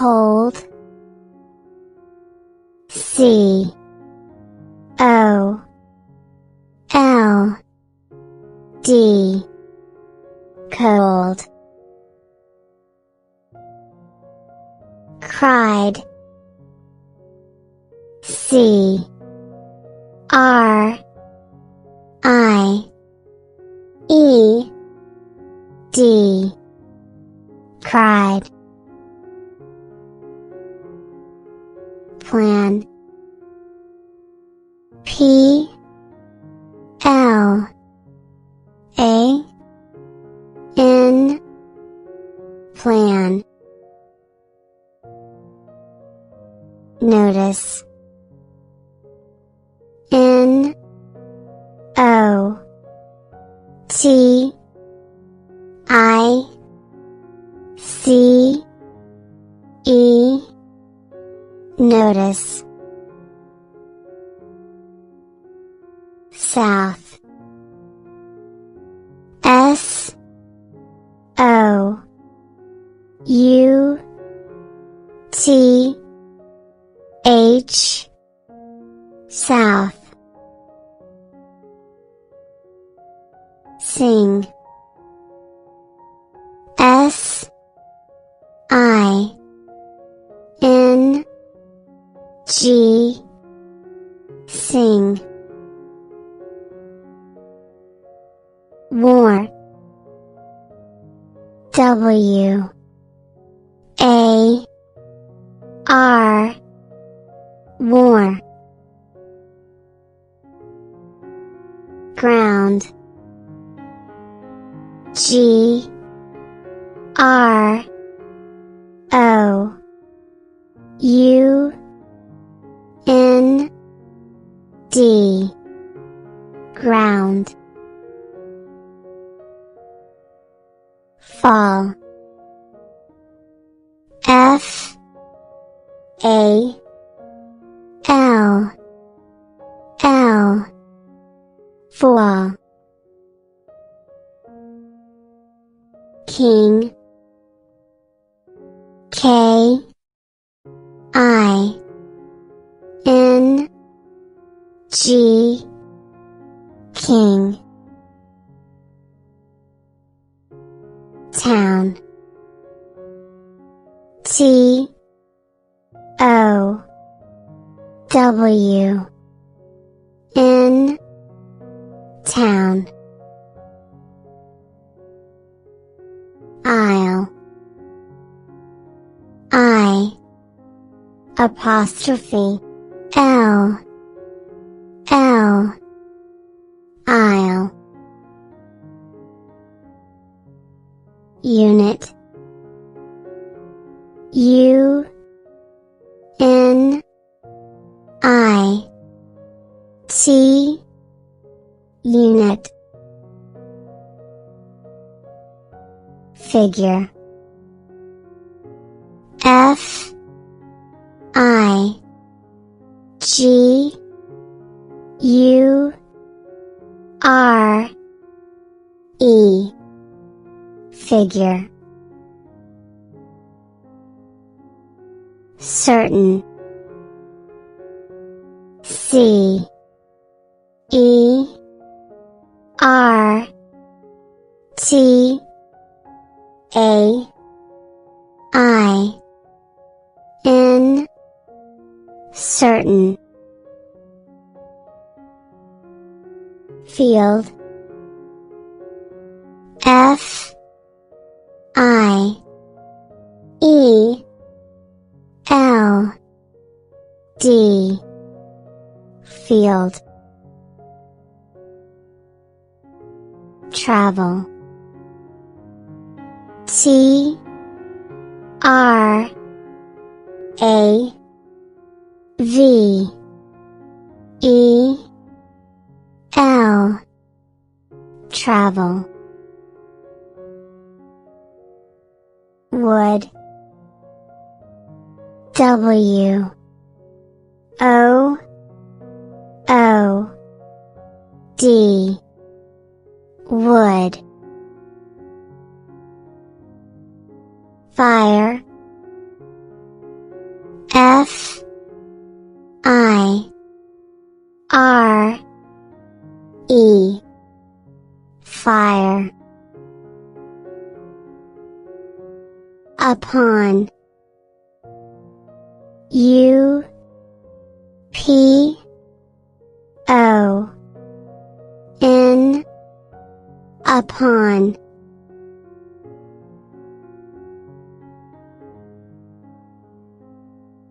cold, C-O-L-D, cold. Cried, C-R-I-E-D, cried. Plan, P-L-A-N, plan. Notice, N-O-T-I-C-E, notice. South, S-O-U-T-H, south. Sing, S-I-N-G, sing. War, W-A-R, war. Ground, G-R-O-U-N-D, ground. Fall, F-A-L-L, fall. King, K-I-N-G, king. Town, T-O-W-N, town. Isle, I apostrophe L, L, isle. Unit, U-N-I-T, unit. Figure, F-I-G-U-R-E, figure. Certain, C-E-R-T-A-I-N, certain. Field, F-I-E-L-D, field. Travel, T-R-A-V-E-L, travel. Wood, W-O-O-D, wood. Fire, F-I-R-E, fire. Upon, U-P-O-N, upon.